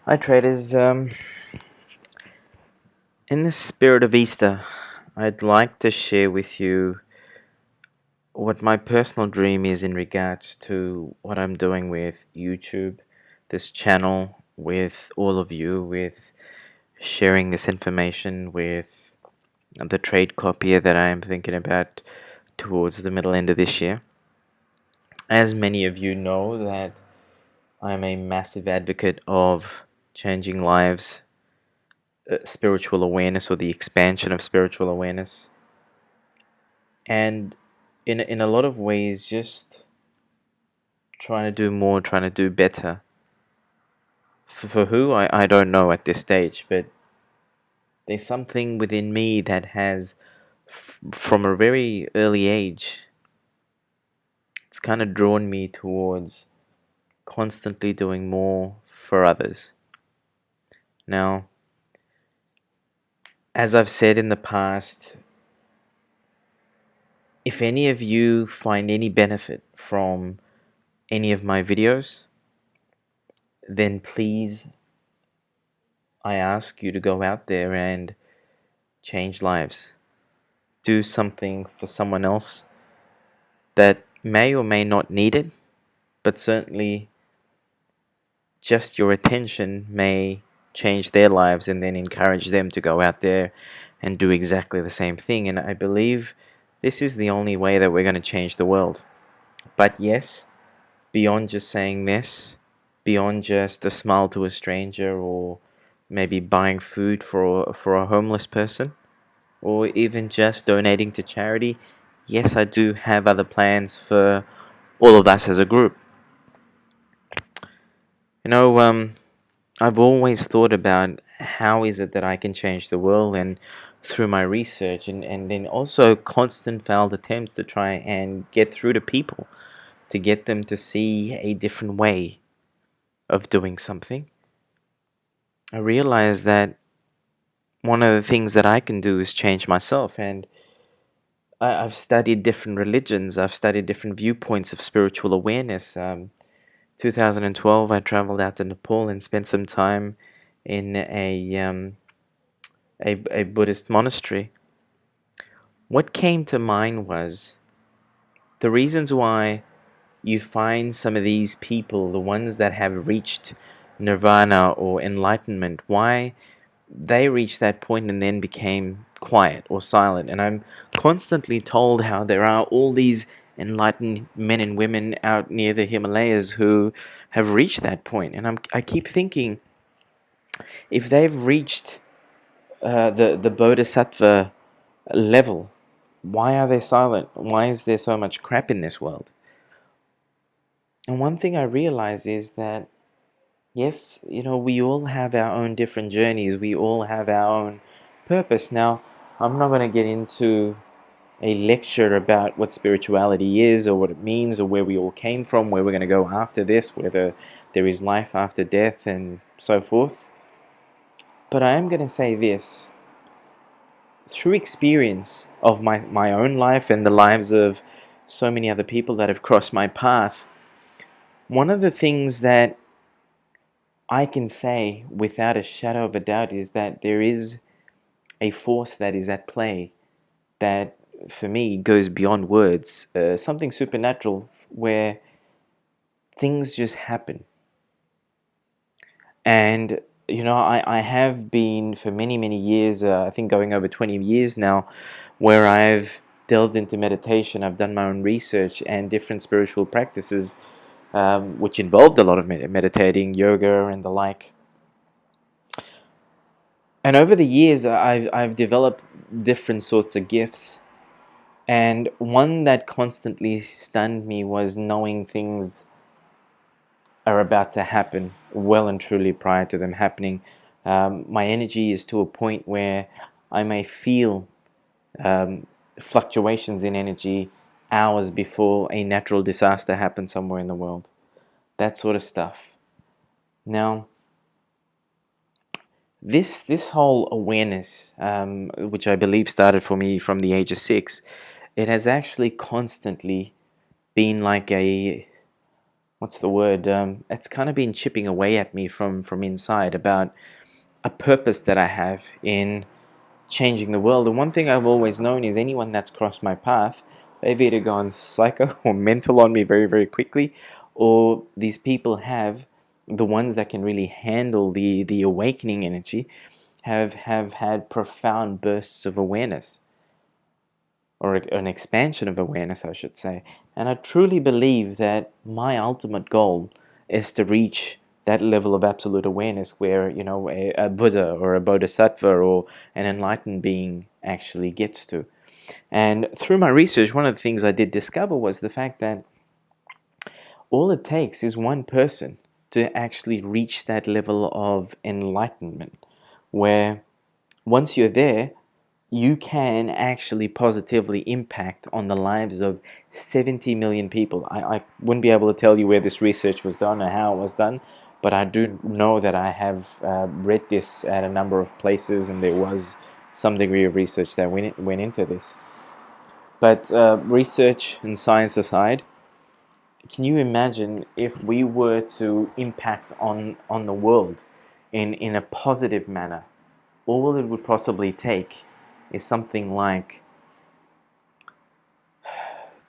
Hi traders, in the spirit of Easter, I'd like to share with you what my personal dream is in regards to what I'm doing with YouTube, this channel, with all of you, with sharing this information with the trade copier that I am thinking about towards the middle end of this year. As many of you know that I'm a massive advocate of changing lives, spiritual awareness, or the expansion of spiritual awareness, and in a lot of ways just trying to do more, trying to do better. For who, I don't know at this stage, but there's something within me that has, from a very early age, it's kind of drawn me towards constantly doing more for others. Now, as I've said in the past, if any of you find any benefit from any of my videos, then please, I ask you to go out there and change lives. Do something for someone else that may or may not need it, but certainly just your attention may change their lives and then encourage them to go out there and do exactly the same thing. And I believe this is the only way that we're going to change the world. But yes, beyond just saying this, beyond just a smile to a stranger, or maybe buying food for a homeless person, or even just donating to charity, yes, I do have other plans for all of us as a group. You know, I've always thought about how is it that I can change the world, and through my research and then also constant failed attempts to try and get through to people, to get them to see a different way of doing something. I realized that one of the things that I can do is change myself, and I've studied different religions. I've studied different viewpoints of spiritual awareness. 2012, I traveled out to Nepal and spent some time in a Buddhist monastery. What came to mind was the reasons why you find some of these people, the ones that have reached nirvana or enlightenment, why they reached that point and then became quiet or silent. And I'm constantly told how there are all these enlightened men and women out near the Himalayas who have reached that point. And I keep thinking, if they've reached the bodhisattva level, why are they silent? Why is there so much crap in this world? And one thing I realize is that, yes, we all have our own different journeys. We all have our own purpose. Now, I'm not going to get into a lecture about what spirituality is or what it means or where we all came from, where we're going to go after this, whether there is life after death and so forth. But I am going to say this. Through experience of my own life and the lives of so many other people that have crossed my path, one of the things that I can say without a shadow of a doubt is that there is a force that is at play that, for me, goes beyond words, something supernatural where things just happen. And, I have been for many, many years, I think going over 20 years now, where I've delved into meditation. I've done my own research and different spiritual practices, which involved a lot of meditating, yoga, and the like. And over the years, I've developed different sorts of gifts. And one that constantly stunned me was knowing things are about to happen well and truly prior to them happening. My energy is to a point where I may feel um, fluctuations in energy hours before a natural disaster happens somewhere in the world. That sort of stuff. Now, this whole awareness, which I believe started for me from the age of 6, it has actually constantly been like what's the word? It's kind of been chipping away at me from inside about a purpose that I have in changing the world. And one thing I've always known is anyone that's crossed my path, they've either gone psycho or mental on me very, very quickly, or these people have, the ones that can really handle the awakening energy, have had profound bursts of awareness, or an expansion of awareness, I should say. And I truly believe that my ultimate goal is to reach that level of absolute awareness where, a Buddha or a Bodhisattva or an enlightened being actually gets to. And through my research, one of the things I did discover was the fact that all it takes is one person to actually reach that level of enlightenment, where once you're there, you can actually positively impact on the lives of 70 million people. I wouldn't be able to tell you where this research was done or how it was done, but I do know that I have read this at a number of places, and there was some degree of research that went into this. But research and science aside, can you imagine if we were to impact on the world in a positive manner? All it would possibly take is something like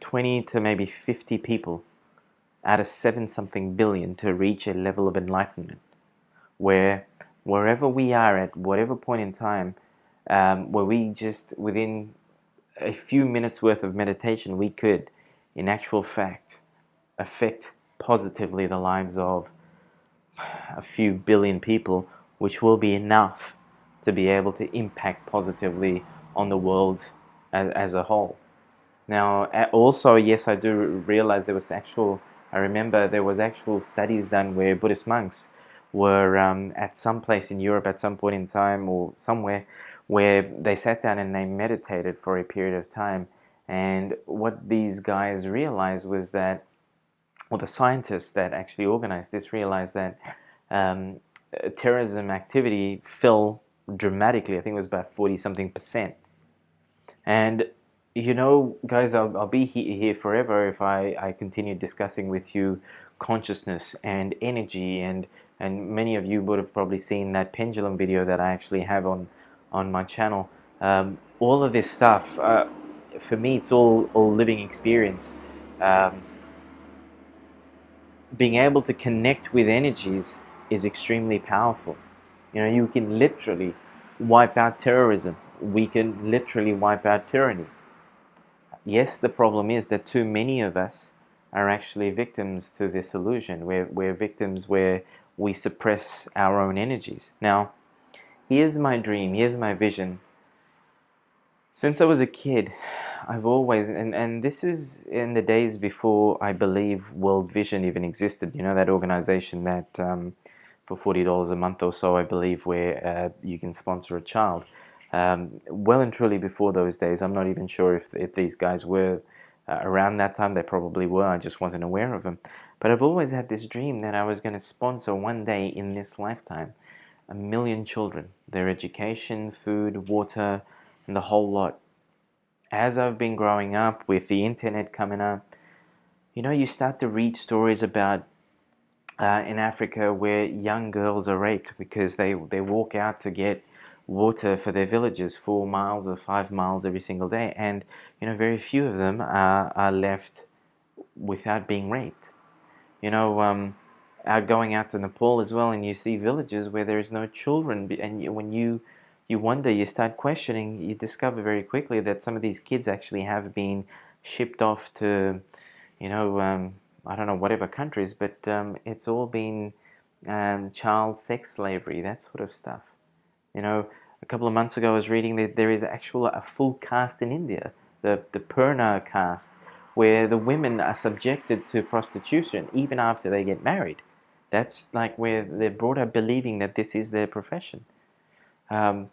20 to maybe 50 people out of 7 something billion to reach a level of enlightenment where wherever we are at whatever point in time, where we just within a few minutes worth of meditation, we could in actual fact affect positively the lives of a few billion people, which will be enough to be able to impact positively on the world as a whole. Now, also, yes, I do realize I remember there was actual studies done where Buddhist monks were at some place in Europe at some point in time or somewhere where they sat down and they meditated for a period of time. And what these guys realized was that, well, the scientists that actually organized this realized that terrorism activity fell dramatically. I think it was about 40 something percent. And guys, I'll be here forever if I continue discussing with you consciousness and energy, and many of you would have probably seen that pendulum video that I actually have on my channel. All of this stuff, for me, it's all living experience. Um, Being able to connect with energies is extremely powerful. You can literally wipe out terrorism. We can literally wipe out tyranny. Yes, the problem is that too many of us are actually victims to this illusion. We're victims where we suppress our own energies. Now, here's my dream, here's my vision. Since I was a kid, I've always, and this is in the days before I believe World Vision even existed, that organization that for $40 a month or so, I believe, where you can sponsor a child. Well and truly before those days. I'm not even sure if these guys were around that time. They probably were. I just wasn't aware of them. But I've always had this dream that I was going to sponsor one day in this lifetime 1 million children, their education, food, water, and the whole lot. As I've been growing up with the internet coming up, you start to read stories about in Africa where young girls are raped because they walk out to get water for their villages 4 miles or 5 miles every single day, and very few of them are left without being raped. Going out to Nepal as well, and you see villages where there is no children, and when you wonder, you start questioning, you discover very quickly that some of these kids actually have been shipped off to, I don't know, whatever countries, but it's all been child sex slavery, that sort of stuff. A couple of months ago I was reading that there is a full caste in India, the Purna caste, where the women are subjected to prostitution even after they get married. That's like where they're brought up believing that this is their profession. Um,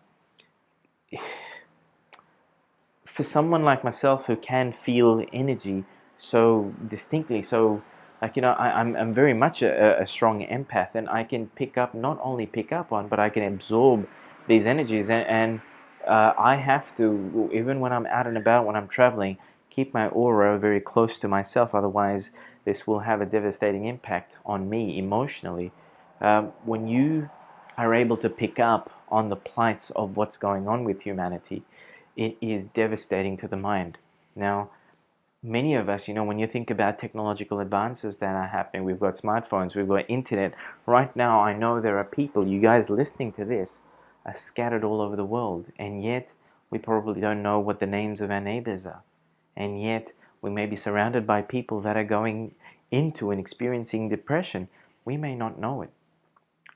for someone like myself who can feel energy so distinctly, so I'm very much a strong empath, and I can not only pick up on, but I can absorb these energies, and I have to, even when I'm out and about, when I'm traveling, keep my aura very close to myself. Otherwise, this will have a devastating impact on me emotionally. When you are able to pick up on the plights of what's going on with humanity, it is devastating to the mind. Now, many of us, when you think about technological advances that are happening, we've got smartphones, we've got internet. Right now, I know there are people, you guys listening to this, are scattered all over the world, and yet we probably don't know what the names of our neighbors are. And yet we may be surrounded by people that are going into and experiencing depression. We may not know it.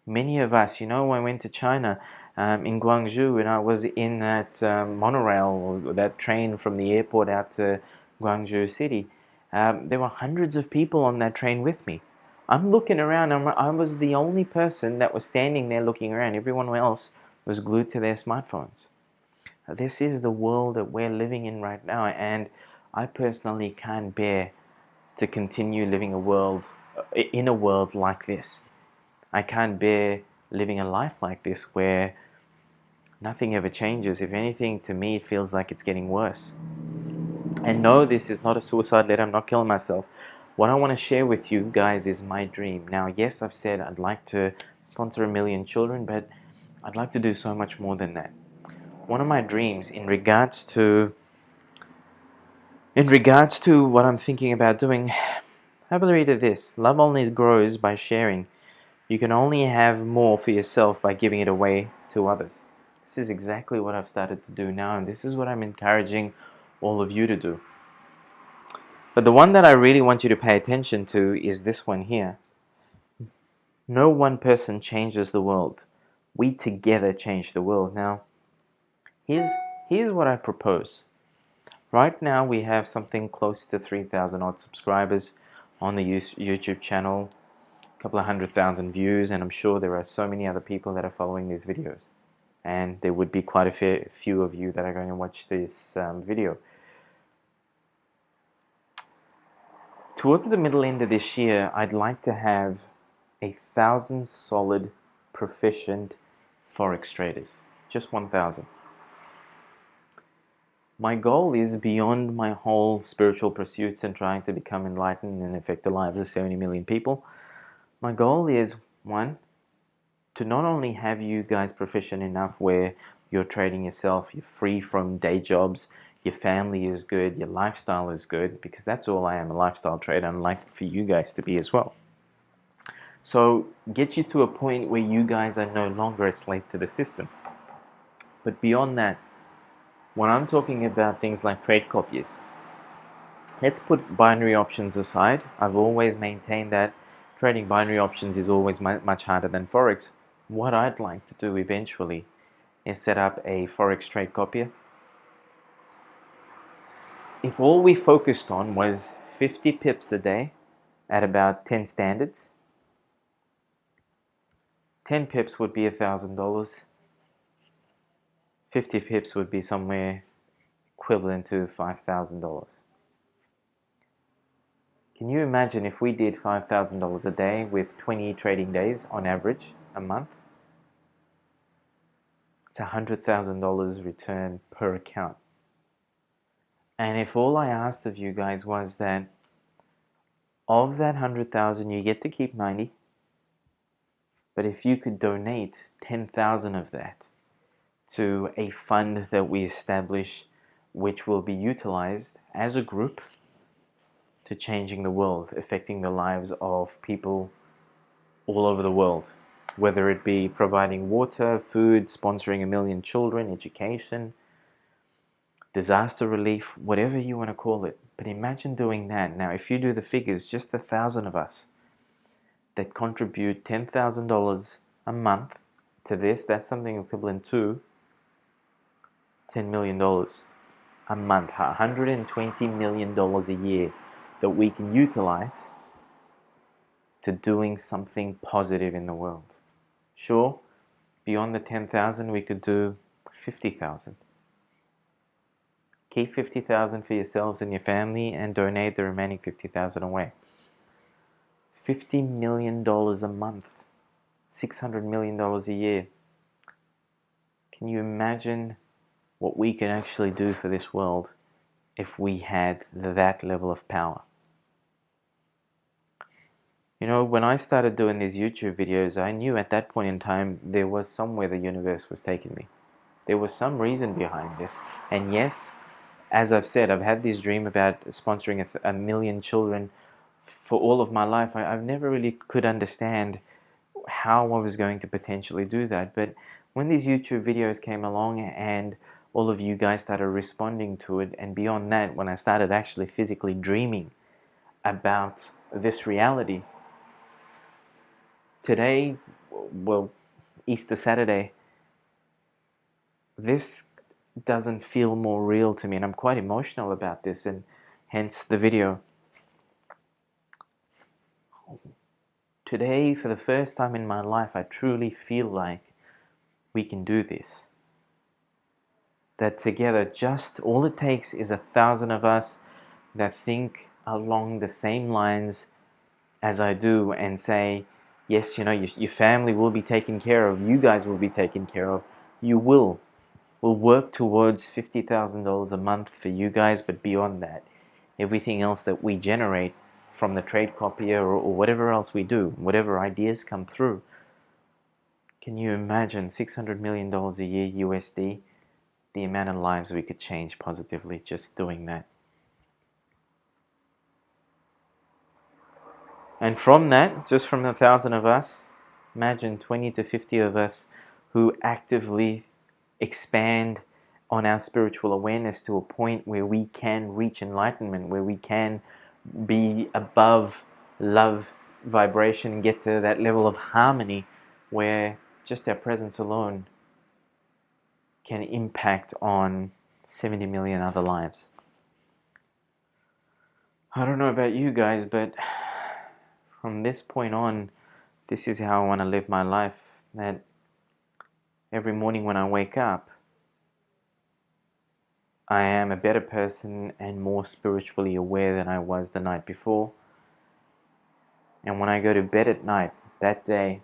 Many of us, I went to China in Guangzhou, and I was in that monorail or that train from the airport out to Guangzhou City. There were hundreds of people on that train with me. I'm looking around, I was the only person that was standing there looking around. Everyone else was glued to their smartphones. This is the world that we're living in right now, and I personally can't bear to continue living in a world like this. I can't bear living a life like this where nothing ever changes. If anything, to me, it feels like it's getting worse. And no, this is not a suicide letter. I'm not killing myself. What I want to share with you guys is my dream. Now, yes, I've said I'd like to sponsor 1 million children, but I'd like to do so much more than that. One of my dreams in regards to what I'm thinking about doing, have a read of this. Love only grows by sharing. You can only have more for yourself by giving it away to others. This is exactly what I've started to do now, and this is what I'm encouraging all of you to do. But the one that I really want you to pay attention to is this one here. No one person changes the world. We together change the world. Now, here's what I propose. Right now, we have something close to 3,000 odd subscribers on the YouTube channel. Couple of 100,000 views, and I'm sure there are so many other people that are following these videos, and there would be quite a few of you that are going to watch this video. Towards the middle end of this year, I'd like to have 1,000 solid proficient forex traders. Just 1,000. My goal is beyond my whole spiritual pursuits and trying to become enlightened and affect the lives of 70 million people. My goal is, one, to not only have you guys proficient enough where you're trading yourself, you're free from day jobs, your family is good, your lifestyle is good, because that's all I am, a lifestyle trader, and I'd like for you guys to be as well. So get you to a point where you guys are no longer a slave to the system. But beyond that, when I'm talking about things like trade copiers, let's put binary options aside. I've always maintained that trading binary options is always much harder than Forex. What I'd like to do eventually is set up a Forex trade copier. If all we focused on was 50 pips a day at about 10 standards, 10 pips would be $1,000. 50 pips would be somewhere equivalent to $5,000. Can you imagine if we did $5,000 a day with 20 trading days on average a month? It's $100,000 return per account. And if all I asked of you guys was that of that 100,000 you get to keep 90, but if you could donate 10,000 of that to a fund that we establish, which will be utilized as a group to changing the world, affecting the lives of people all over the world, whether it be providing water, food, sponsoring 1 million children, education, disaster relief, whatever you want to call it. But imagine doing that. Now, if you do the figures, just 1,000 of us that contribute $10,000 a month to this, that's something equivalent to $10 million a month, $120 million a year that we can utilize to doing something positive in the world. Sure, beyond the 10,000, we could do 50,000. Keep 50,000 for yourselves and your family and donate the remaining 50,000 away. $50 million a month, $600 million a year. Can you imagine what we can actually do for this world if we had that level of power? You know, when I started doing these YouTube videos, I knew at that point in time there was somewhere the universe was taking me. There was some reason behind this. And yes, as I've said, I've had this dream about sponsoring a million children for all of my life. I've never really could understand how I was going to potentially do that. But when these YouTube videos came along and all of you guys started responding to it, and beyond that, when I started actually physically dreaming about this reality, today, well, Easter Saturday, this doesn't feel more real to me, and I'm quite emotional about this, and hence the video. Today, for the first time in my life, I truly feel like we can do this. That together, just all it takes is 1,000 of us that think along the same lines as I do and say, yes, you know, your family will be taken care of, you guys will be taken care of, you will. We'll work towards $50,000 a month for you guys, but beyond that, everything else that we generate from the trade copier or whatever else we do, whatever ideas come through. Can you imagine $600 million a year USD? The amount of lives we could change positively just doing that. And from that, just from 1,000 of us, imagine 20 to 50 of us who actively expand on our spiritual awareness to a point where we can reach enlightenment, where we can be above love vibration and get to that level of harmony where just our presence alone can impact on 70 million other lives. I don't know about you guys, but from this point on, this is how I want to live my life. That every morning when I wake up, I am a better person and more spiritually aware than I was the night before. And when I go to bed at night, that day,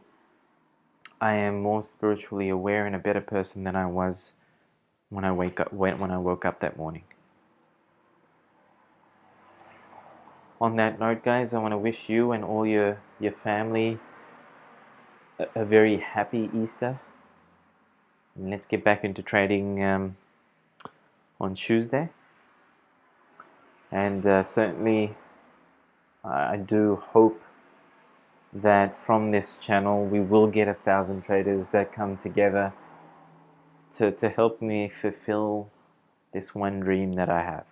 I am more spiritually aware and a better person than I was when I woke up that morning. On that note, guys, I want to wish you and all your family a very happy Easter. And let's get back into trading on Tuesday. And certainly, I do hope that from this channel we will get 1,000 traders that come together to help me fulfill this one dream that I have.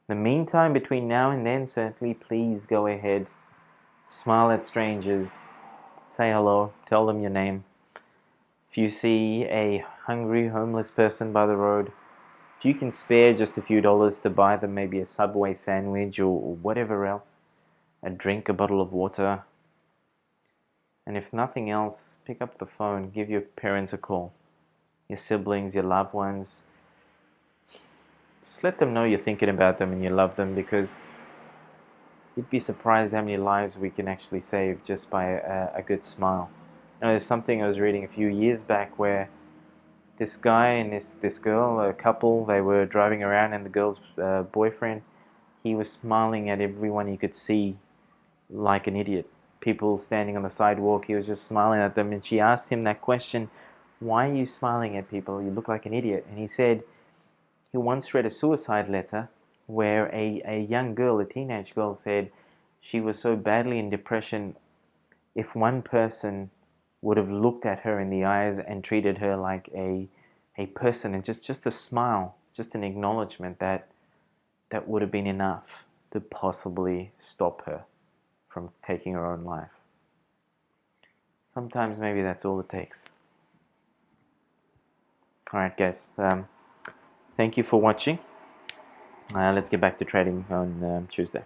In the meantime, between now and then, certainly please go ahead, smile at strangers, say hello, tell them your name. If you see a hungry homeless person by the road, if you can spare just a few dollars to buy them maybe a Subway sandwich or whatever else, a drink, a bottle of water, and if nothing else, pick up the phone, give your parents a call, your siblings, your loved ones. Just let them know you're thinking about them and you love them, because you'd be surprised how many lives we can actually save just by a good smile. You know, there's something I was reading a few years back where this guy and this girl, a couple, they were driving around, and the girl's boyfriend, he was smiling at everyone he could see like an idiot. People standing on the sidewalk, he was just smiling at them, and she asked him that question, why are you smiling at people? You look like an idiot. And he said he once read a suicide letter where a young girl, a teenage girl, said she was so badly in depression, if one person would have looked at her in the eyes and treated her like a person, and just a smile, just an acknowledgement, that would have been enough to possibly stop her from taking her own life. Sometimes maybe that's all it takes. Alright guys, thank you for watching. Let's get back to trading on Tuesday.